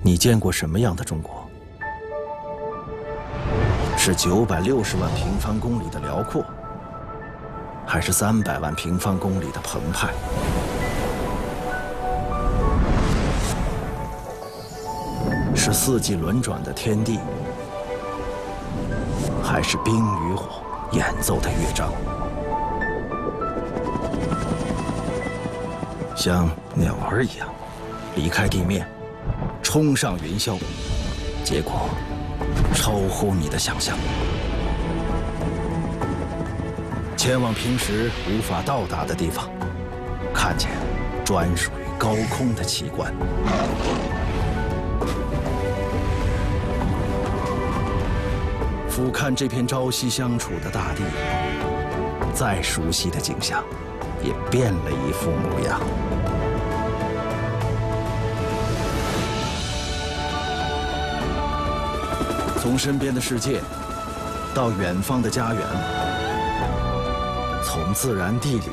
你见过什么样的中国？是960万平方公里的辽阔，还是300万平方公里的澎湃？是四季轮转的天地，还是冰与火演奏的乐章？像鸟儿一样，离开地面，冲上云霄，结果超乎你的想象，前往平时无法到达的地方，看见专属于高空的奇观。俯瞰这片朝夕相处的大地，再熟悉的景象，也变了一副模样。从身边的世界，到远方的家园，从自然地理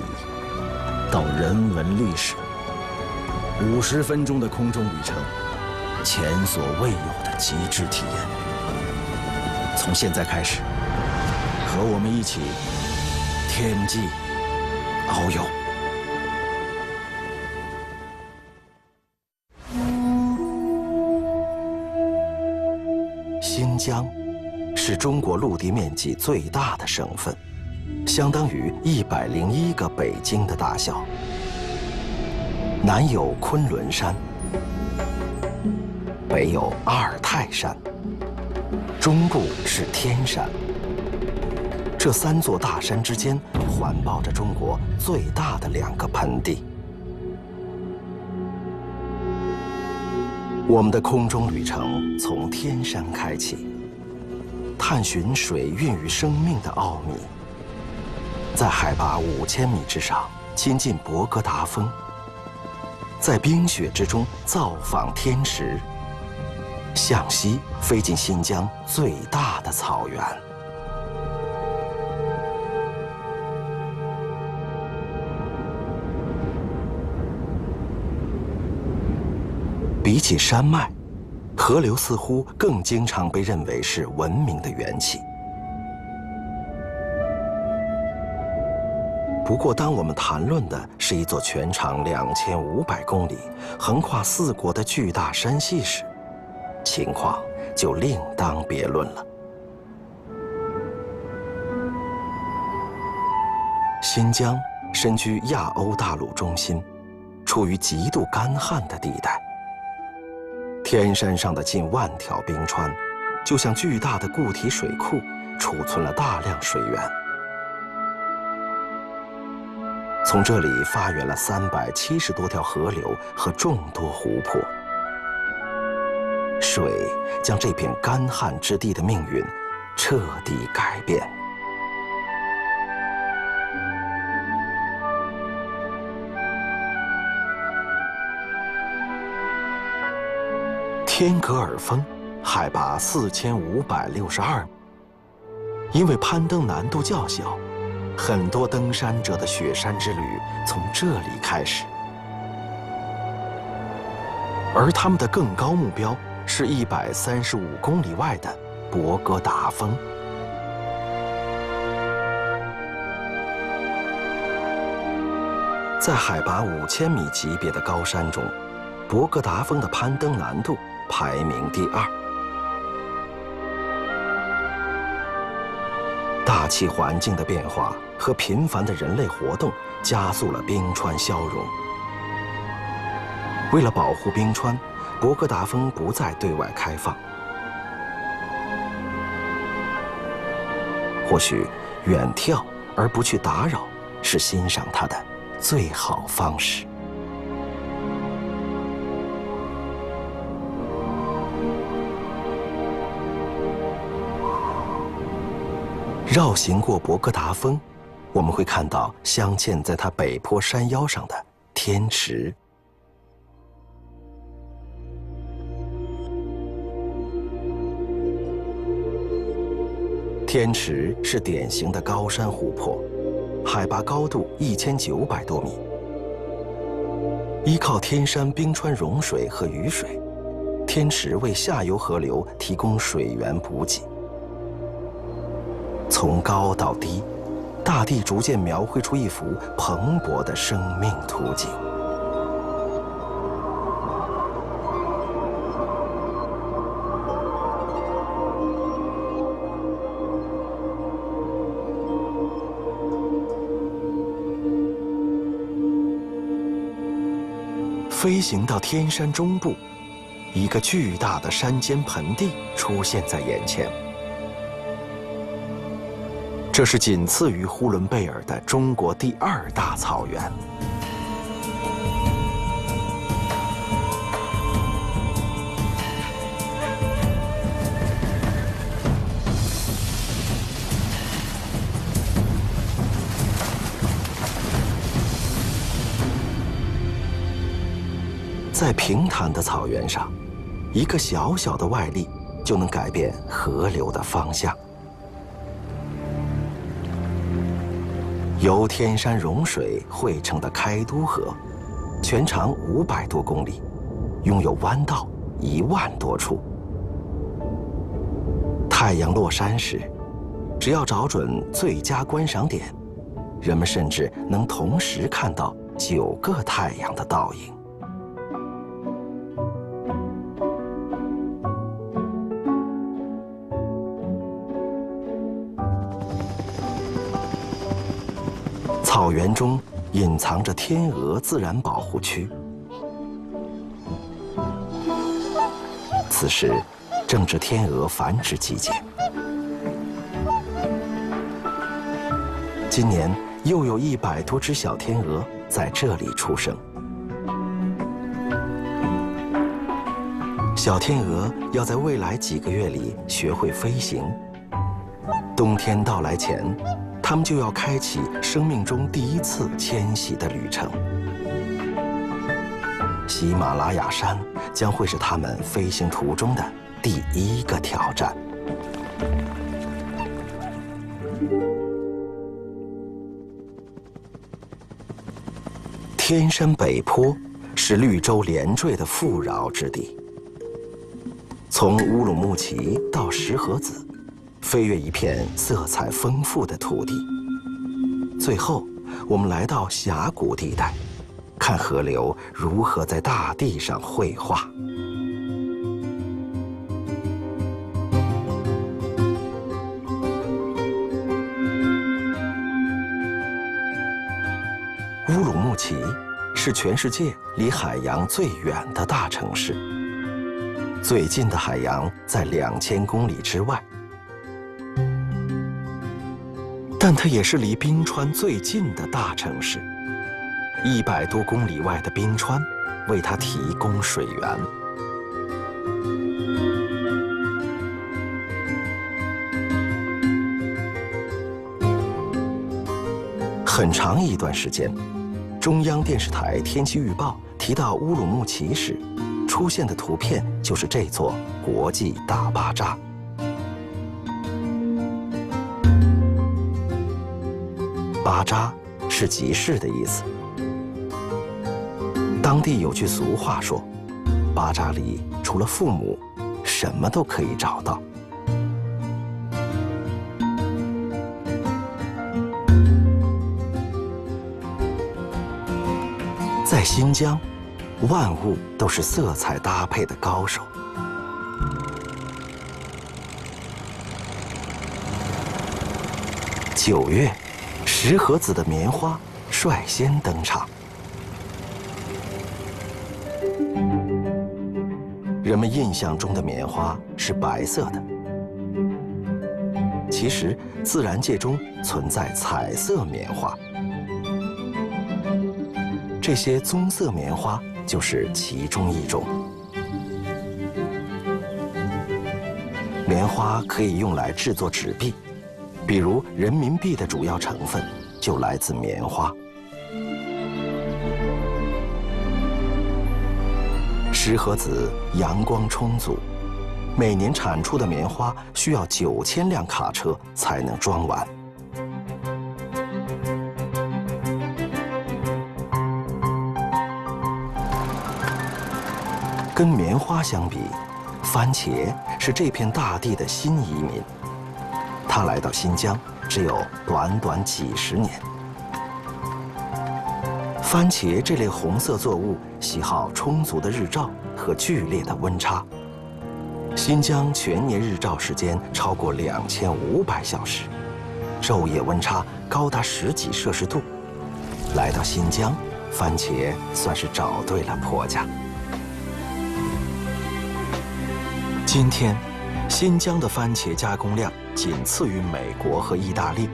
到人文历史，50分钟的空中旅程，前所未有的极致体验。从现在开始，和我们一起天际遨游。新疆是中国陆地面积最大的省份，相当于101个北京的大小。南有昆仑山，北有阿尔泰山，中部是天山。这3座大山之间环抱着中国最大的2个盆地。我们的空中旅程从天山开启，探寻水孕育生命的奥秘。在海拔5000米之上，亲近博格达峰，在冰雪之中造访天池，向西飞进新疆最大的草原。比起山脉，河流似乎更经常被认为是文明的缘起。不过，当我们谈论的是一座全长2500公里、横跨4国的巨大山系时，情况就另当别论了。新疆身居亚欧大陆中心，处于极度干旱的地带。天山上的近万条冰川，就像巨大的固体水库，储存了大量水源。从这里发源了370多条河流和众多湖泊。水将这片干旱之地的命运彻底改变。天格尔峰海拔4562米，因为攀登难度较小，很多登山者的雪山之旅从这里开始。而他们的更高目标是135公里外的博格达峰。在海拔5000米级别的高山中，博格达峰的攀登难度排名第2。大气环境的变化和频繁的人类活动加速了冰川消融。为了保护冰川，博格达峰不再对外开放。或许远眺而不去打扰，是欣赏它的最好方式。绕行过博格达峰，我们会看到镶嵌在它北坡山腰上的天池。天池是典型的高山湖泊，海拔高度1900多米。依靠天山冰川融水和雨水，天池为下游河流提供水源补给。从高到低，大地逐渐描绘出一幅蓬勃的生命图景。飞行到天山中部，一个巨大的山间盆地出现在眼前。这是仅次于呼伦贝尔的中国第2大草原。在平坦的草原上，一个小小的外力就能改变河流的方向。由天山融水汇成的开都河，全长500多公里，拥有弯道1万多处。太阳落山时，只要找准最佳观赏点，人们甚至能同时看到9个太阳的倒影。草原中隐藏着天鹅自然保护区。此时正值天鹅繁殖季节。今年又有100多只小天鹅在这里出生。小天鹅要在未来几个月里学会飞行。冬天到来前，它们就要开启生命中第一次迁徙的旅程。喜马拉雅山将会是它们飞行途中的第1个挑战。天山北坡是绿洲连缀的富饶之地。从乌鲁木齐到石河子，飞越一片色彩丰富的土地。最后，我们来到峡谷地带，看河流如何在大地上绘画。乌鲁木齐是全世界离海洋最远的大城市，最近的海洋在2000公里之外。但它也是离冰川最近的大城市，100多公里外的冰川为它提供水源。很长一段时间，中央电视台天气预报提到乌鲁木齐时，出现的图片就是这座国际大巴扎。巴扎是集市的意思。当地有句俗话说，巴扎里除了父母，什么都可以找到。在新疆，万物都是色彩搭配的高手。9月，石河子的棉花率先登场。人们印象中的棉花是白色的，其实自然界中存在彩色棉花。这些棕色棉花就是其中一种。棉花可以用来制作纸币，比如人民币的主要成分就来自棉花。石河子阳光充足，每年产出的棉花需要9000辆卡车才能装完。跟棉花相比，番茄是这片大地的新移民。它来到新疆只有短短几十年。番茄这类红色作物喜好充足的日照和剧烈的温差。新疆全年日照时间超过2500小时，昼夜温差高达10几摄氏度。来到新疆，番茄算是找对了婆家。今天，新疆的番茄加工量仅次于美国和意大利。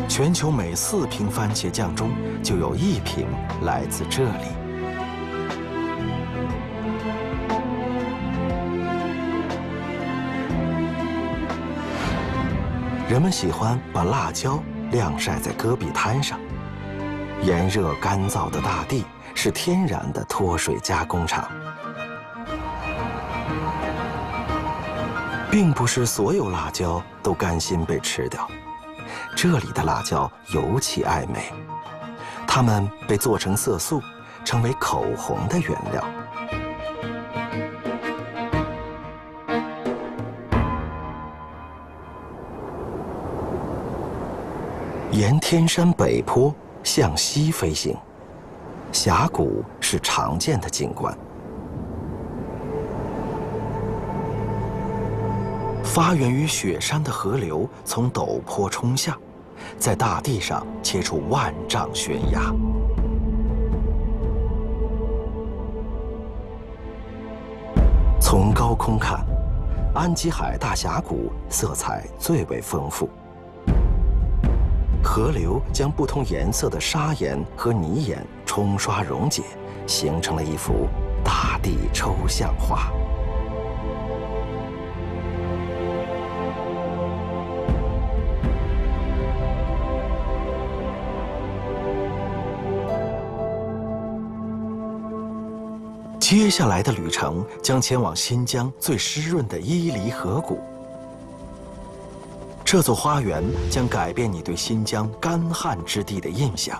全球每4瓶番茄酱中就有1瓶来自这里。人们喜欢把辣椒晾晒在戈壁滩上，炎热干燥的大地是天然的脱水加工厂。并不是所有辣椒都甘心被吃掉。这里的辣椒尤其爱美，它们被做成色素，成为口红的原料。沿天山北坡向西飞行，峡谷是常见的景观。发源于雪山的河流从陡坡冲下，在大地上切出万丈悬崖。从高空看，安吉海大峡谷色彩最为丰富。河流将不同颜色的砂岩和泥岩冲刷溶解，形成了一幅大地抽象画。接下来的旅程将前往新疆最湿润的伊犁河谷。这座花园将改变你对新疆干旱之地的印象。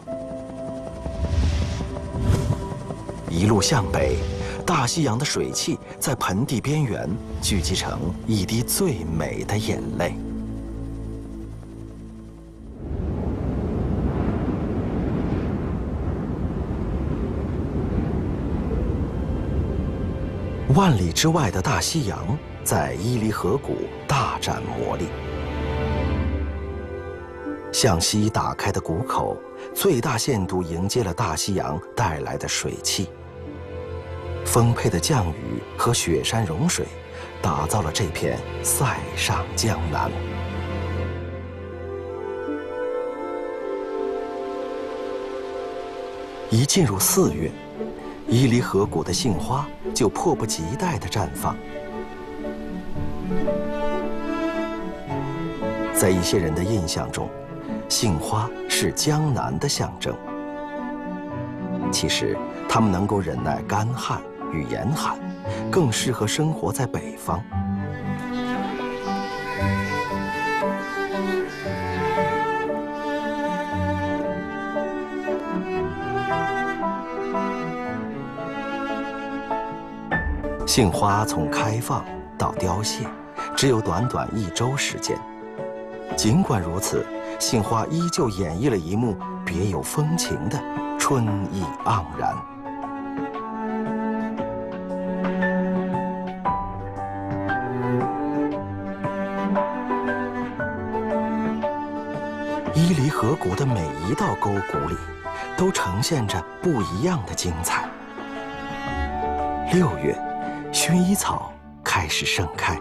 一路向北，大西洋的水汽在盆地边缘聚集成一滴最美的眼泪。万里之外的大西洋在伊犁河谷大展魔力。向西打开的谷口，最大限度迎接了大西洋带来的水汽。丰沛的降雨和雪山融水，打造了这片塞上江南。一进入4月，伊犁河谷的杏花就迫不及待地绽放。在一些人的印象中，杏花是江南的象征。其实，它们能够忍耐干旱与严寒，更适合生活在北方。杏花从开放到凋谢，只有短短1周时间。尽管如此，杏花依旧演绎了一幕别有风情的春意盎然。伊犁河谷的每一道沟谷里，都呈现着不一样的精彩。6月，薰衣草开始盛开。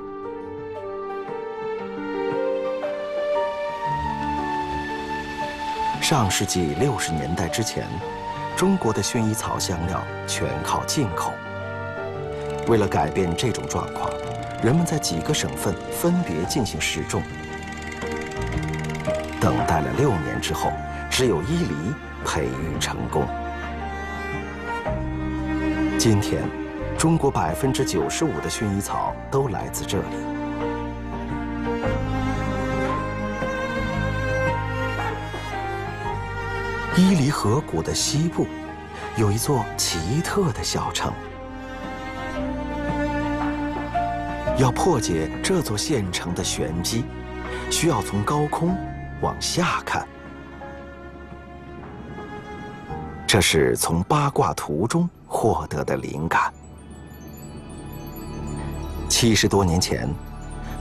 上世纪60年代之前，中国的薰衣草香料全靠进口。为了改变这种状况，人们在几个省份分别进行试种。等待了6年之后，只有伊犁培育成功。今天，中国95%的薰衣草都来自这里。伊犁河谷的西部，有一座奇特的小城。要破解这座县城的玄机，需要从高空往下看。这是从八卦图中获得的灵感。70多年前，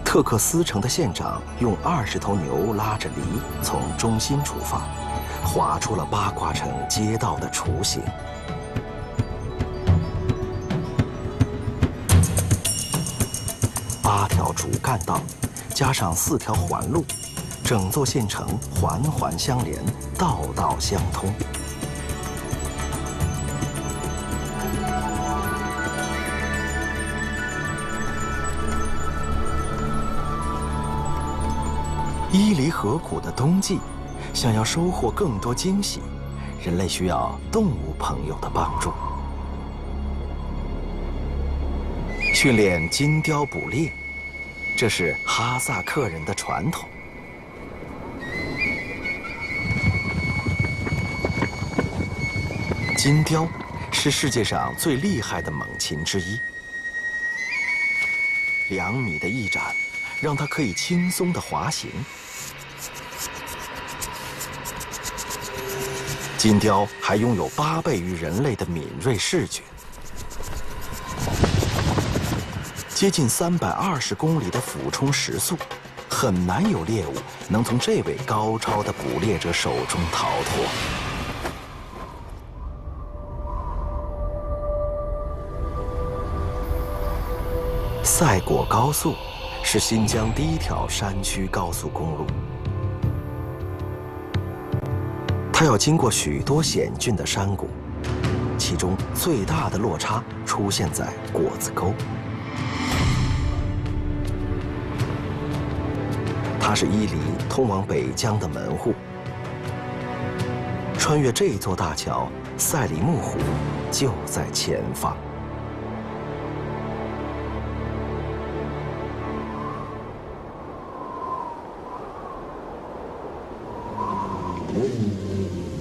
特克斯城的县长用20头牛拉着犁从中心出发，划出了八卦城街道的雏形。8条主干道，加上4条环路，整座县城环环相连，道道相通。伊犁河谷的冬季，想要收获更多惊喜，人类需要动物朋友的帮助。训练金雕捕猎，这是哈萨克人的传统。金雕是世界上最厉害的猛禽之一，2米的翼展，让它可以轻松地滑行。金雕还拥有8倍于人类的敏锐视觉，接近320公里的俯冲时速，很难有猎物能从这位高超的捕猎者手中逃脱。赛果高速是新疆第1条山区高速公路。它要经过许多险峻的山谷，其中最大的落差出现在果子沟。它是伊犁通往北疆的门户。穿越这座大桥，赛里木湖就在前方。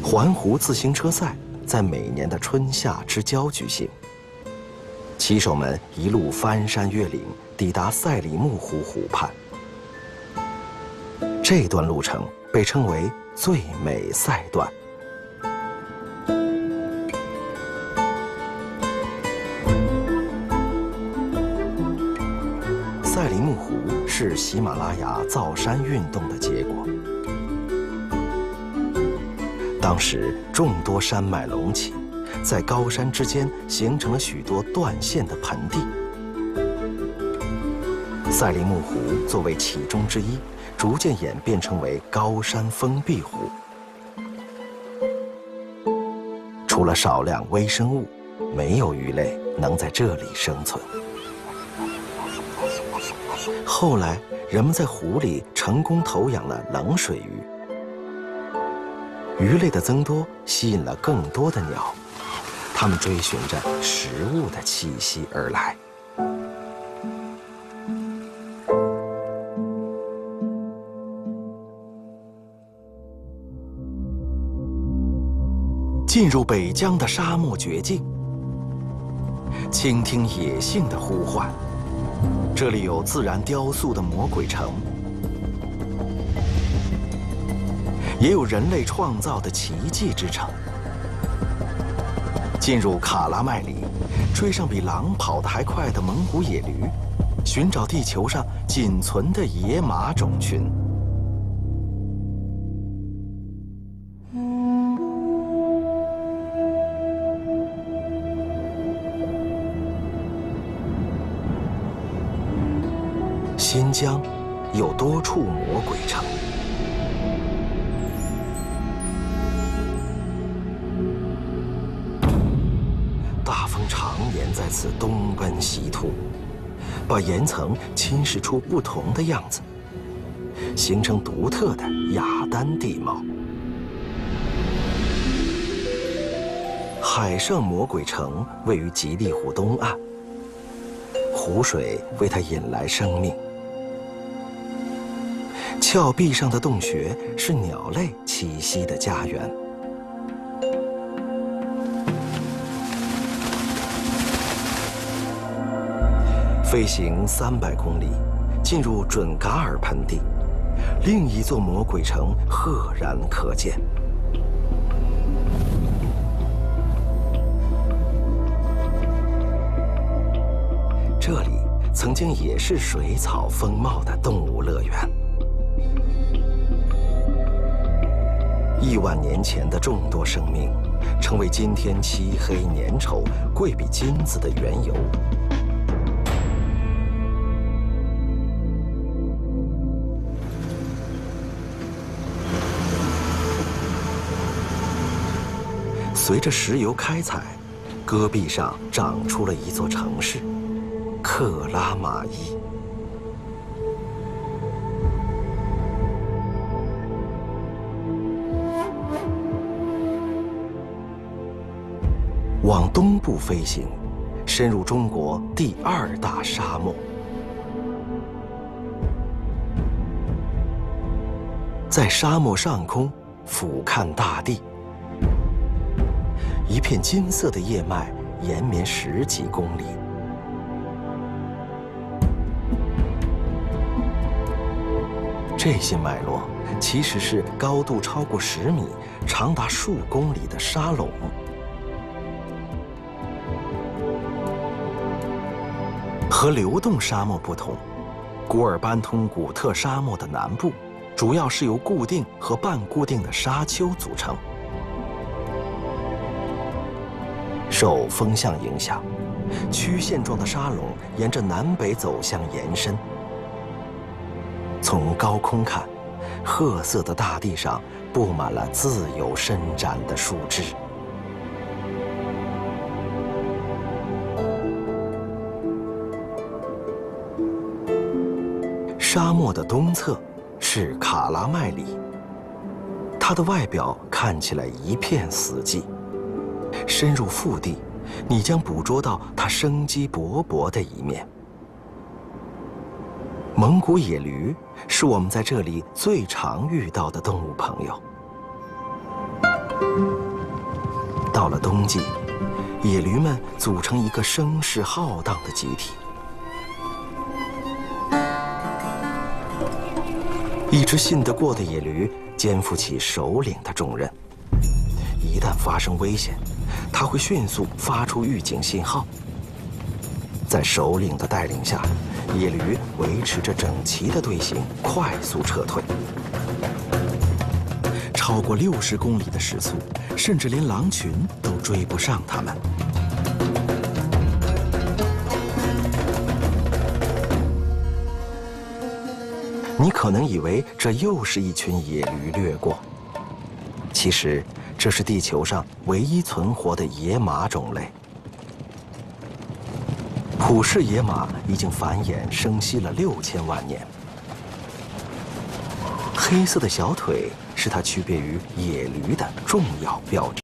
环湖自行车赛在每年的春夏之交举行，骑手们一路翻山越岭，抵达赛里木湖湖畔。这段路程被称为最美赛段。赛里木湖是喜马拉雅造山运动的结果。当时众多山脉隆起，在高山之间形成了许多断线的盆地。赛里木湖作为其中之一，逐渐演变成为高山封闭湖。除了少量微生物，没有鱼类能在这里生存。后来，人们在湖里成功投养了冷水鱼。鱼类的增多吸引了更多的鸟，它们追寻着食物的气息而来。进入北疆的沙漠绝境，倾听野性的呼唤。这里有自然雕塑的魔鬼城，也有人类创造的奇迹之城。进入卡拉麦里，追上比狼跑得还快的蒙古野驴，寻找地球上仅存的野马种群。新疆有多处魔鬼城，大风常年在此东奔西突，把岩层侵蚀出不同的样子，形成独特的雅丹地貌。海上魔鬼城位于吉利湖东岸，湖水为它引来生命。峭壁上的洞穴是鸟类栖息的家园。飞行300公里，进入准噶尔盆地，另一座魔鬼城赫然可见。这里曾经也是水草丰茂的动物乐园。1万年前的众多生命，成为今天漆黑粘稠、贵比金子的缘由。随着石油开采，戈壁上长出了一座城市——克拉玛依。往东部飞行，深入中国第2大沙漠。在沙漠上空俯瞰大地，一片金色的叶脉延绵10几公里。这些脉络其实是高度超过10米、长达数公里的沙垄。和流动沙漠不同，古尔班通古特沙漠的南部主要是由固定和半固定的沙丘组成。受风向影响，曲线状的沙垄沿着南北走向延伸。从高空看，褐色的大地上布满了自由伸展的树枝。沙漠的东侧是卡拉麦里，它的外表看起来一片死寂。深入腹地，你将捕捉到它生机勃勃的一面。蒙古野驴是我们在这里最常遇到的动物朋友。到了冬季，野驴们组成一个声势浩荡的集体。一只信得过的野驴肩负起首领的重任，一旦发生危险，它会迅速发出预警信号。在首领的带领下，野驴维持着整齐的队形，快速撤退。超过60公里的时速，甚至连狼群都追不上它们。你可能以为这又是一群野驴掠过，其实这是地球上唯一存活的野马种类。普氏野马已经繁衍生息了6000万年。黑色的小腿是它区别于野驴的重要标志。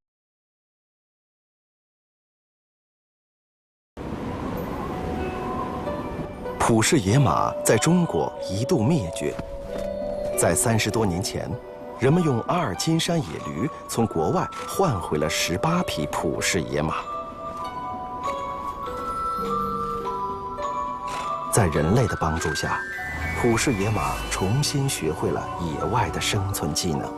普氏野马在中国一度灭绝，在30多年前，人们用阿尔金山野驴从国外换回了18匹普氏野马。在人类的帮助下，普氏野马重新学会了野外的生存技能。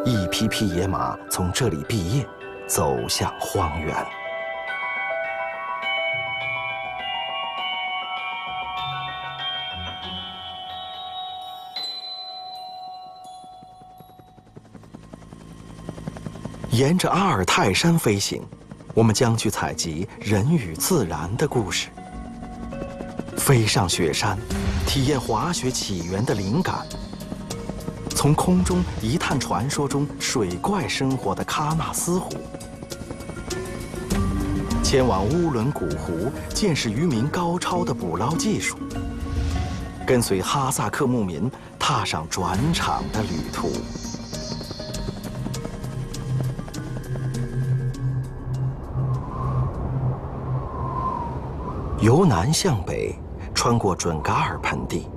一批批野马从这里毕业，走向荒原。沿着阿尔泰山飞行，我们将去采集人与自然的故事。飞上雪山，体验滑雪起源的灵感。从空中一探传说中水怪生活的喀纳斯湖，前往乌伦古湖见识渔民高超的捕捞技术，跟随哈萨克牧民踏上转场的旅途。由南向北，穿过准噶尔盆地，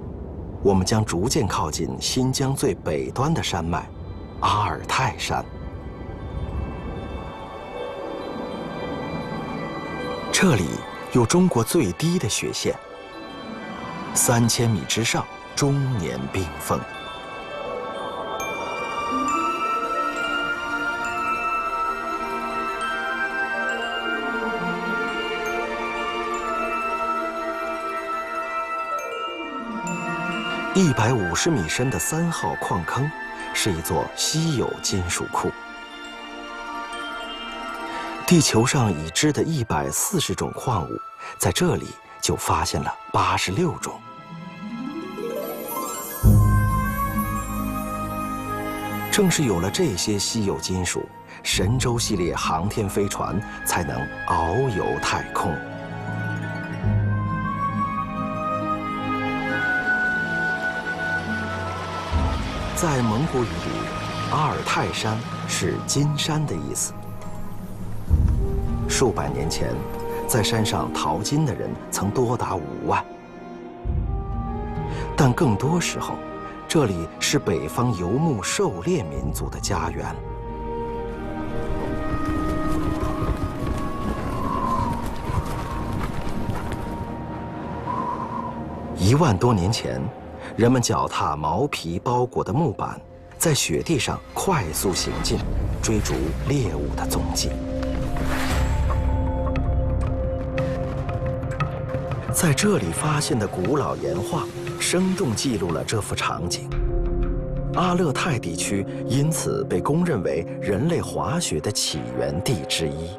我们将逐渐靠近新疆最北端的山脉——阿尔泰山。这里有中国最低的雪线，3000米之上终年冰封。150米深的3号矿坑，是一座稀有金属库。地球上已知的140种矿物，在这里就发现了86种。正是有了这些稀有金属，神舟系列航天飞船才能遨游太空。在蒙古语里，阿尔泰山是金山的意思。数百年前，在山上淘金的人曾多达5万。但更多时候，这里是北方游牧狩猎民族的家园。1万多年前，人们脚踏毛皮包裹的木板，在雪地上快速行进，追逐猎物的踪迹。在这里发现的古老岩画，生动记录了这幅场景。阿勒泰地区因此被公认为人类滑雪的起源地之一。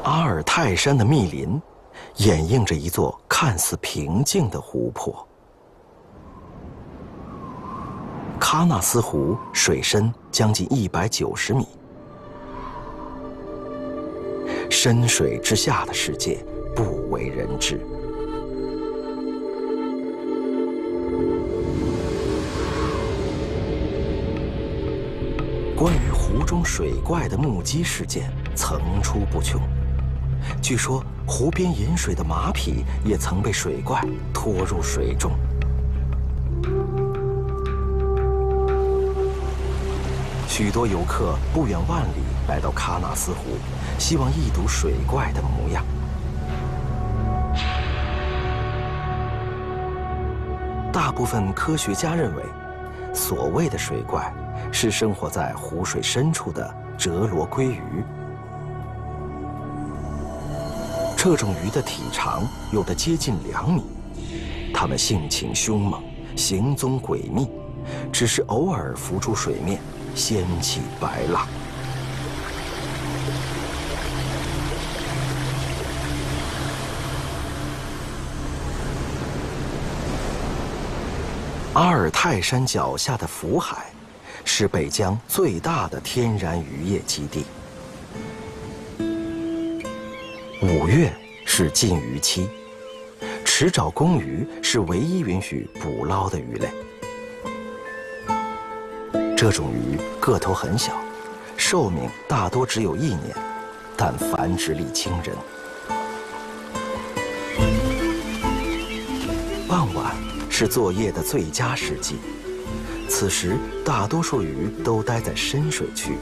阿尔泰山的密林，掩映着一座看似平静的湖泊。喀纳斯湖水深将近190米，深水之下的世界不为人知。关于湖中水怪的目击事件层出不穷。据说，湖边饮水的马匹也曾被水怪拖入水中。许多游客不远万里来到喀纳斯湖，希望一睹水怪的模样。大部分科学家认为，所谓的水怪是生活在湖水深处的折罗鲑鱼。这种鱼的体长有的接近2米，它们性情凶猛，行踪诡秘，只是偶尔浮出水面，掀起白浪。阿尔泰山脚下的福海，是北疆最大的天然渔业基地。5月是禁渔期，池沼公鱼是唯一允许捕捞的鱼类。这种鱼个头很小，寿命大多只有1年，但繁殖力惊人。傍晚是作业的最佳时机，此时大多数鱼都待在深水区。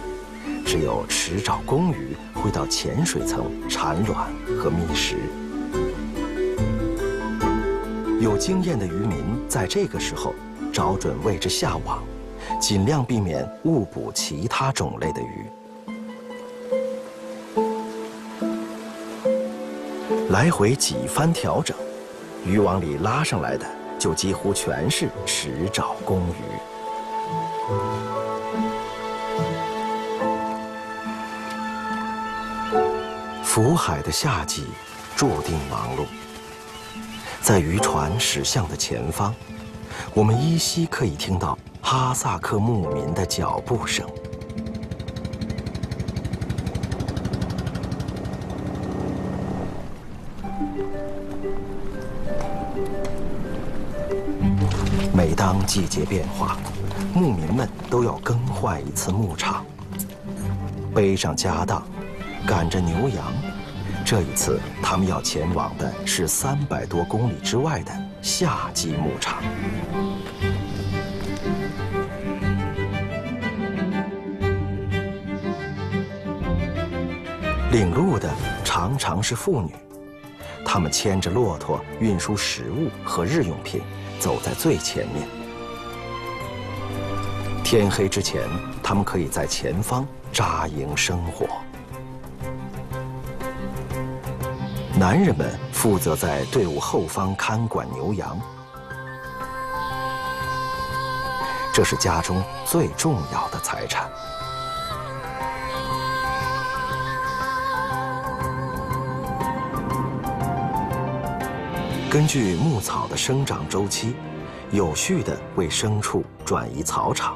只有池沼公鱼会到浅水层产卵和觅食。有经验的渔民在这个时候找准位置下网，尽量避免误捕其他种类的鱼。来回几番调整，渔网里拉上来的就几乎全是池沼公鱼。福海的夏季注定忙碌，在渔船驶向的前方，我们依稀可以听到哈萨克牧民的脚步声。每当季节变化，牧民们都要更换一次牧场。背上家当，赶着牛羊。这一次，他们要前往的是300多公里之外的夏季牧场。领路的常常是妇女，她们牵着骆驼运输食物和日用品，走在最前面。天黑之前，他们可以在前方扎营生火。男人们负责在队伍后方看管牛羊，这是家中最重要的财产。根据牧草的生长周期，有序地为牲畜转移草场。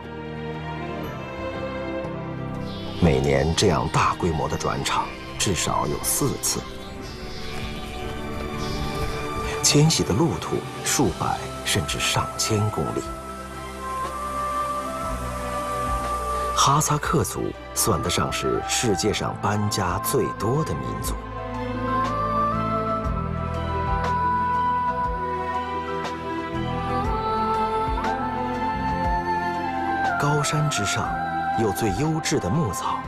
每年这样大规模的转场至少有4次。迁徙的路途数百甚至上千公里。哈萨克族算得上是世界上搬家最多的民族。高山之上有最优质的牧草。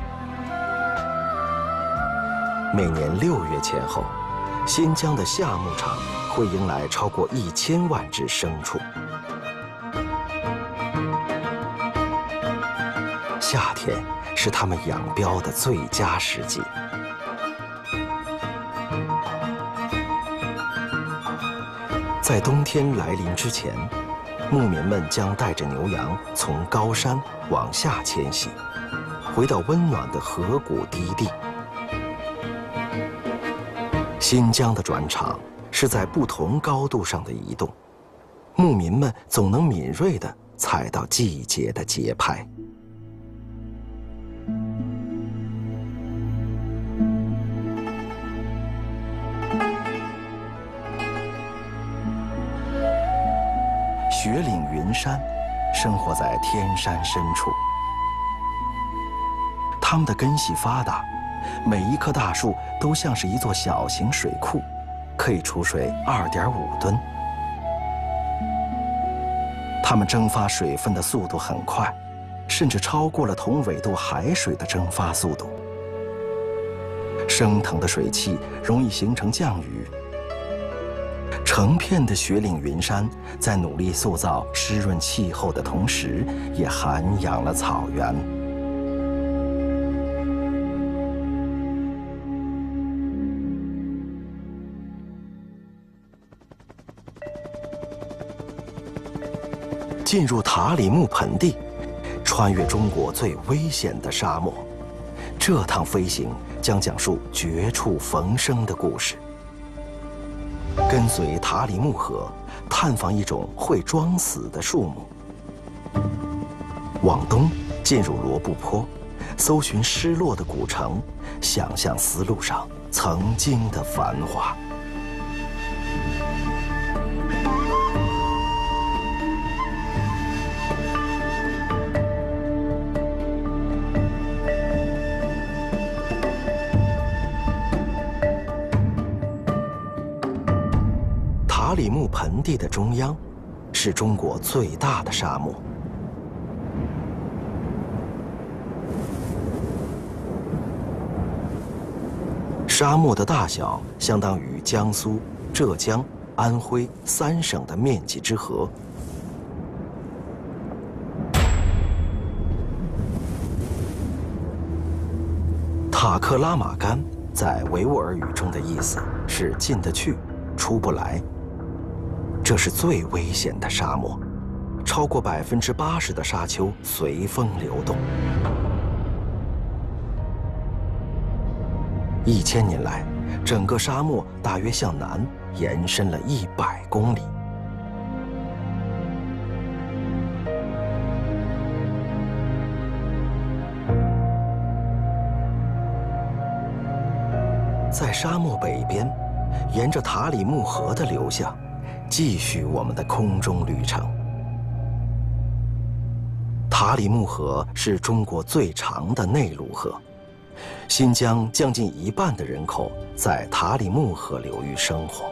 每年6月前后，新疆的夏牧场会迎来超过1000万只牲畜。夏天是他们养膘的最佳时机。在冬天来临之前，牧民们将带着牛羊从高山往下迁徙，回到温暖的河谷低地。新疆的转场是在不同高度上的移动，牧民们总能敏锐地踩到季节的节拍。雪岭云山生活在天山深处，它们的根系发达，每一棵大树都像是一座小型水库，可以储水2.5吨。它们蒸发水分的速度很快，甚至超过了同纬度海水的蒸发速度。升腾的水汽容易形成降雨。成片的雪岭云山在努力塑造湿润气候的同时，也涵养了草原。进入塔里木盆地，穿越中国最危险的沙漠，这趟飞行将讲述绝处逢生的故事。跟随塔里木河，探访一种会装死的树木。往东进入罗布泊，搜寻失落的古城，想象丝路上曾经的繁华。塔里木盆地的中央，是中国最大的沙漠。沙漠的大小相当于江苏、浙江、安徽3省的面积之和。塔克拉玛干在维吾尔语中的意思是进得去，出不来。这是最危险的沙漠，超过80%的沙丘随风流动。1000年来，整个沙漠大约向南延伸了100公里。在沙漠北边，沿着塔里木河的流向，继续我们的空中旅程。塔里木河是中国最长的内陆河，新疆将近一半的人口在塔里木河流域生活。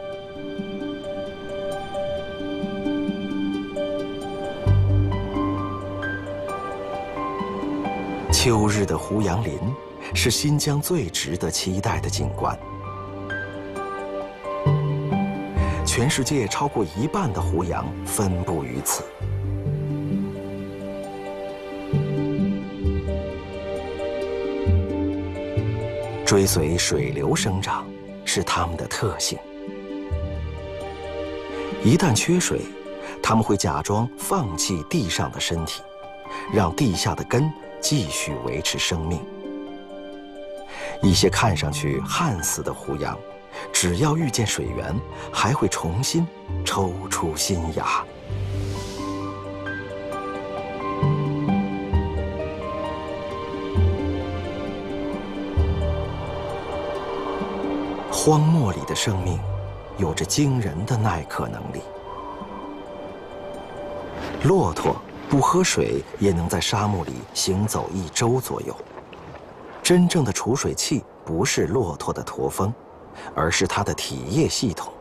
秋日的胡杨林是新疆最值得期待的景观。全世界超过一半的胡杨分布于此。追随水流生长是它们的特性。一旦缺水，它们会假装放弃地上的身体，让地下的根继续维持生命。一些看上去旱死的胡杨，只要遇见水源，还会重新抽出新芽。荒漠里的生命有着惊人的耐渴能力。骆驼不喝水也能在沙漠里行走1周左右。真正的储水器不是骆驼的驼峰，而是它的体液系统。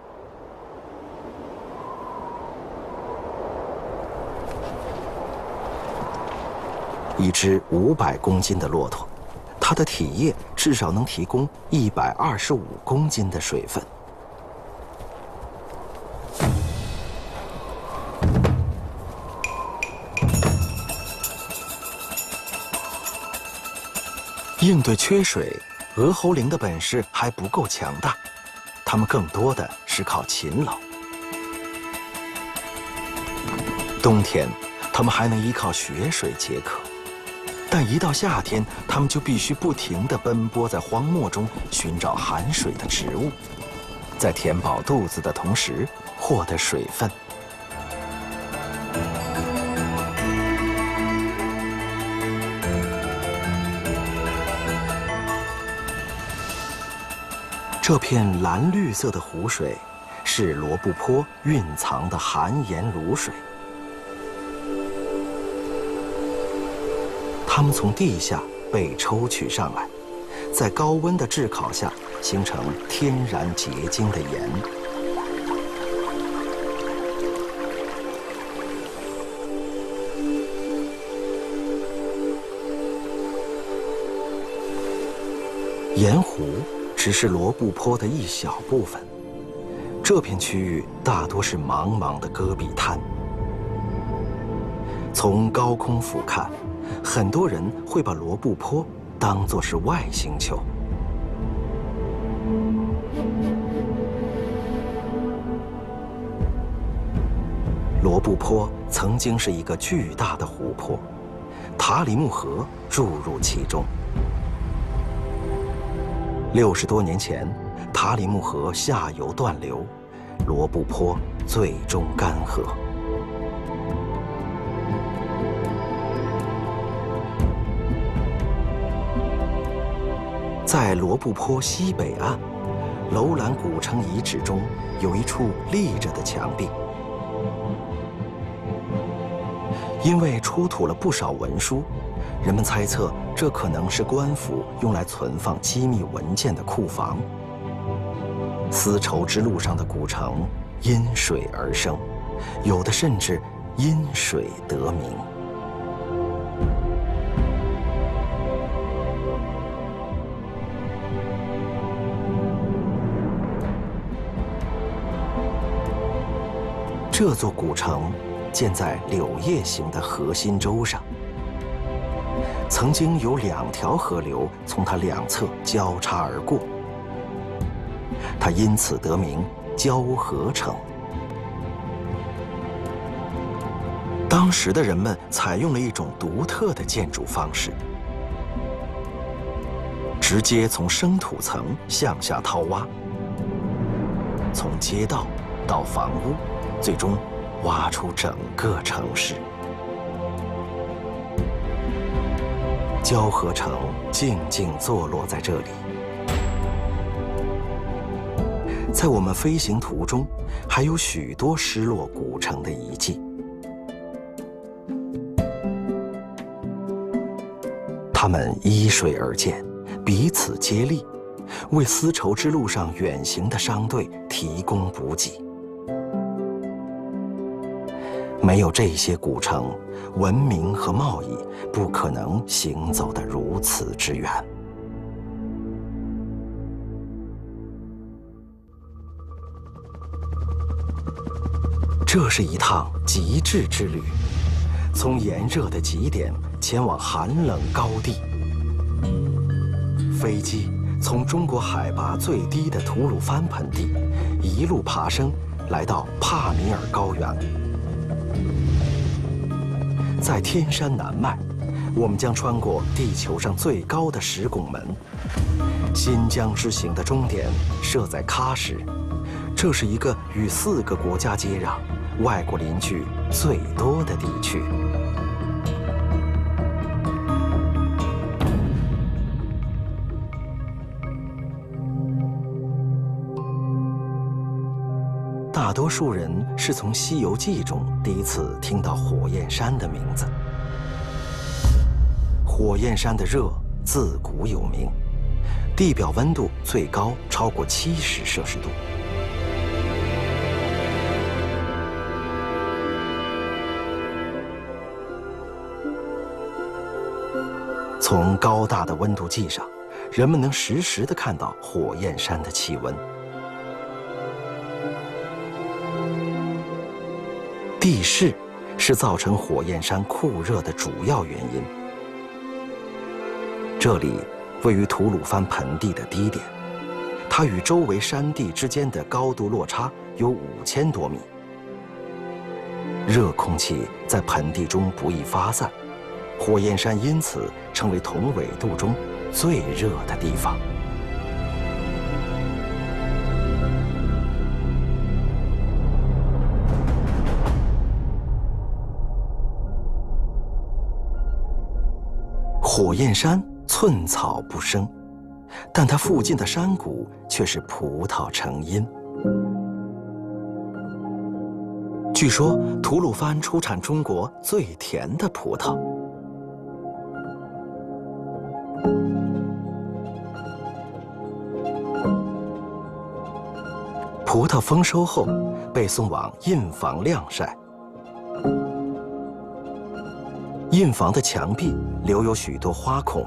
一只500公斤的骆驼，它的体液至少能提供125公斤的水分。应对缺水，鹅喉羚的本事还不够强大，它们更多的是靠勤劳。冬天，它们还能依靠雪水解渴，但一到夏天，它们就必须不停地奔波在荒漠中寻找含水的植物，在填饱肚子的同时获得水分。这片蓝绿色的湖水，是罗布泊蕴藏的含盐卤水。它们从地下被抽取上来，在高温的炙烤下形成天然结晶的盐。盐湖只是罗布泊的一小部分，这片区域大多是茫茫的戈壁滩。从高空俯瞰，很多人会把罗布泊当作是外星球。罗布泊曾经是一个巨大的湖泊，塔里木河注入其中。60多年前，塔里木河下游断流，罗布泊最终干涸。在罗布泊西北岸，楼兰古城遗址中有一处立着的墙壁，因为出土了不少文书，人们猜测这可能是官府用来存放机密文件的库房。丝绸之路上的古城因水而生，有的甚至因水得名。这座古城建在柳叶形的核心洲上，曾经有2条河流从它两侧交叉而过，它因此得名交河城。当时的人们采用了一种独特的建筑方式，直接从生土层向下掏挖，从街道到房屋，最终挖出整个城市。交河城静静坐落在这里。在我们飞行途中，还有许多失落古城的遗迹。它们依水而建，彼此接力，为丝绸之路上远行的商队提供补给。没有这些古城，文明和贸易不可能行走得如此之远。这是一趟极致之旅，从炎热的极点前往寒冷高地。飞机从中国海拔最低的吐鲁番盆地一路爬升，来到帕米尔高原。在天山南脉，我们将穿过地球上最高的10拱门。新疆之行的终点设在喀什，这是一个与4个国家接壤、外国邻居最多的地区。大多数人是从《西游记》中第一次听到火焰山的名字。火焰山的热自古有名，地表温度最高超过70摄氏度。从高大的温度计上，人们能实时地看到火焰山的气温。地势是造成火焰山酷热的主要原因。这里位于吐鲁番盆地的低点，它与周围山地之间的高度落差有5000多米。热空气在盆地中不易发散，火焰山因此成为同纬度中最热的地方。火焰山寸草不生，但它附近的山谷却是葡萄成荫。据说吐鲁番出产中国最甜的葡萄。葡萄丰收后被送往印房晾晒。印房的墙壁留有许多花孔，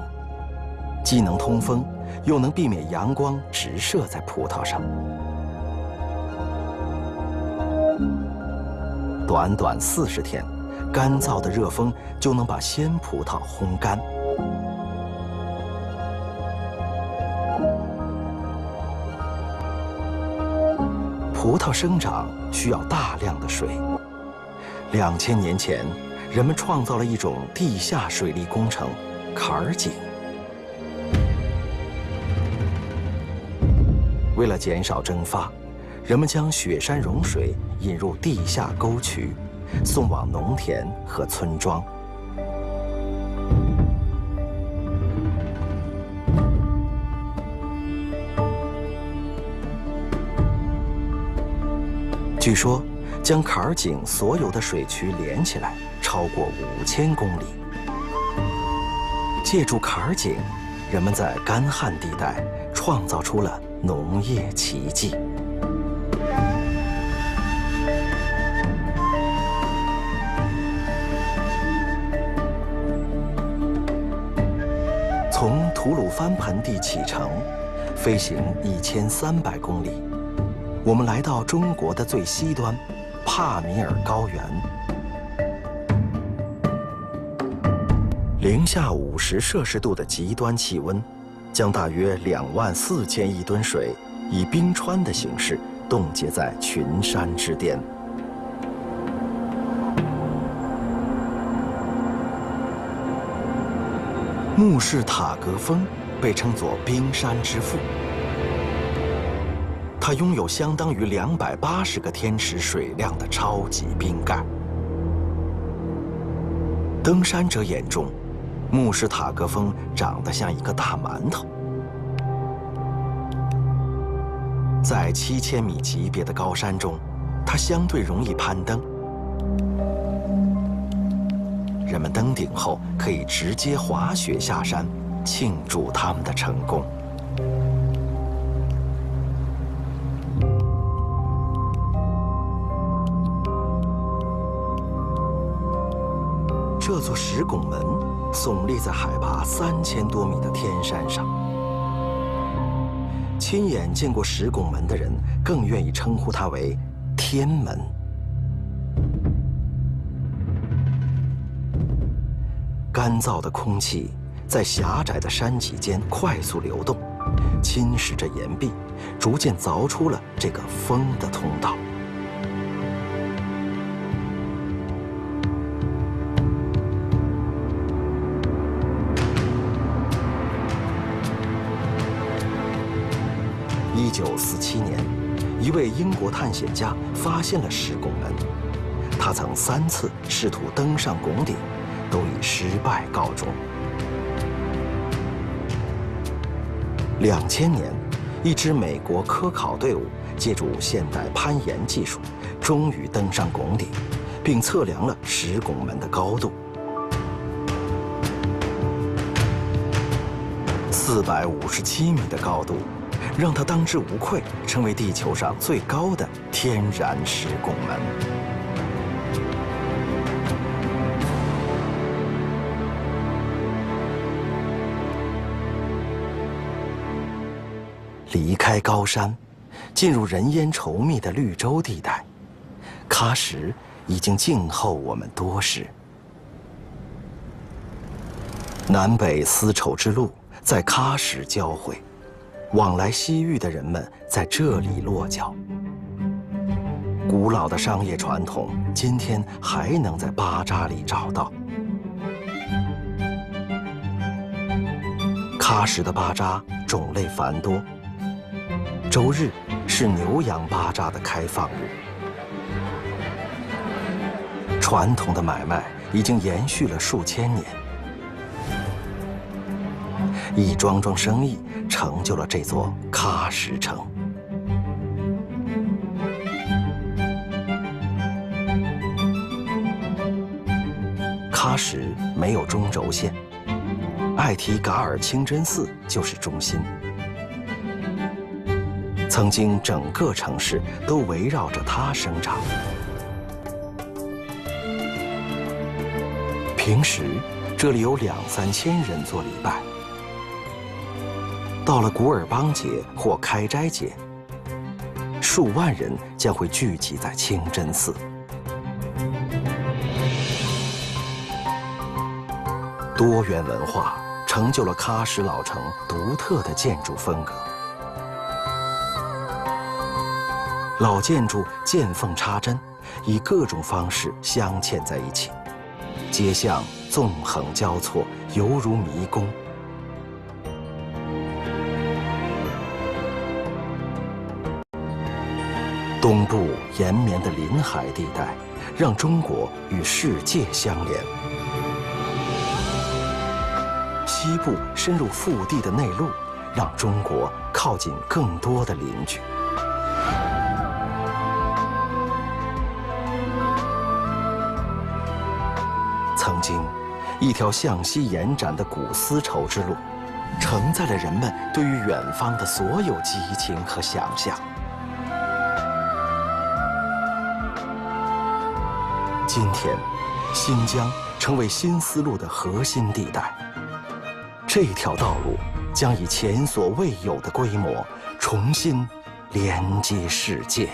既能通风，又能避免阳光直射在葡萄上。短短40天，干燥的热风就能把鲜葡萄烘干。葡萄生长需要大量的水。2000年前，人们创造了一种地下水利工程——坎儿井。为了减少蒸发，人们将雪山融水引入地下沟渠，送往农田和村庄。据说，将坎儿井所有的水渠连起来，超过5000公里。借助坎儿井，人们在干旱地带创造出了农业奇迹。从吐鲁番盆地启程，飞行1300公里，我们来到中国的最西端，帕米尔高原。零下50摄氏度的极端气温，将大约24000亿吨水以冰川的形式冻结在群山之巅。慕士塔格峰被称作冰山之父，它拥有相当于280个天池水量的超级冰盖。登山者眼中，慕士塔格峰长得像一个大馒头。在7000米级别的高山中，它相对容易攀登。人们登顶后可以直接滑雪下山，庆祝他们的成功。这座石拱门耸立在海拔3000多米的天山上。亲眼见过石拱门的人，更愿意称呼它为天门。干燥的空气在狭窄的山脊间快速流动，侵蚀着岩壁，逐渐凿出了这个风的通道。1947年，一位英国探险家发现了石拱门。他曾3次试图登上拱顶，都以失败告终。2000年，一支美国科考队伍借助现代攀岩技术，终于登上拱顶，并测量了石拱门的高度。457米的高度，让它当之无愧成为地球上最高的天然石拱门。离开高山，进入人烟稠密的绿洲地带，喀什已经静候我们多时。南北丝绸之路在喀什交汇，往来西域的人们在这里落脚。古老的商业传统，今天还能在巴扎里找到。喀什的巴扎种类繁多，周日是牛羊巴扎的开放日。传统的买卖已经延续了数千年，一桩桩生意成就了这座喀什城。喀什没有中轴线，艾提噶尔清真寺就是中心。曾经整个城市都围绕着它生长。平时这里有2-3千人做礼拜，到了古尔邦节或开斋节，数万人将会聚集在清真寺。多元文化成就了喀什老城独特的建筑风格。老建筑见缝插针，以各种方式镶嵌在一起，街巷纵横交错，犹如迷宫。东部延绵的临海地带，让中国与世界相连。西部深入腹地的内陆，让中国靠近更多的邻居。曾经，一条向西延展的古丝绸之路，承载了人们对于远方的所有激情和想象。今天，新疆成为新丝路的核心地带。这条道路将以前所未有的规模，重新连接世界。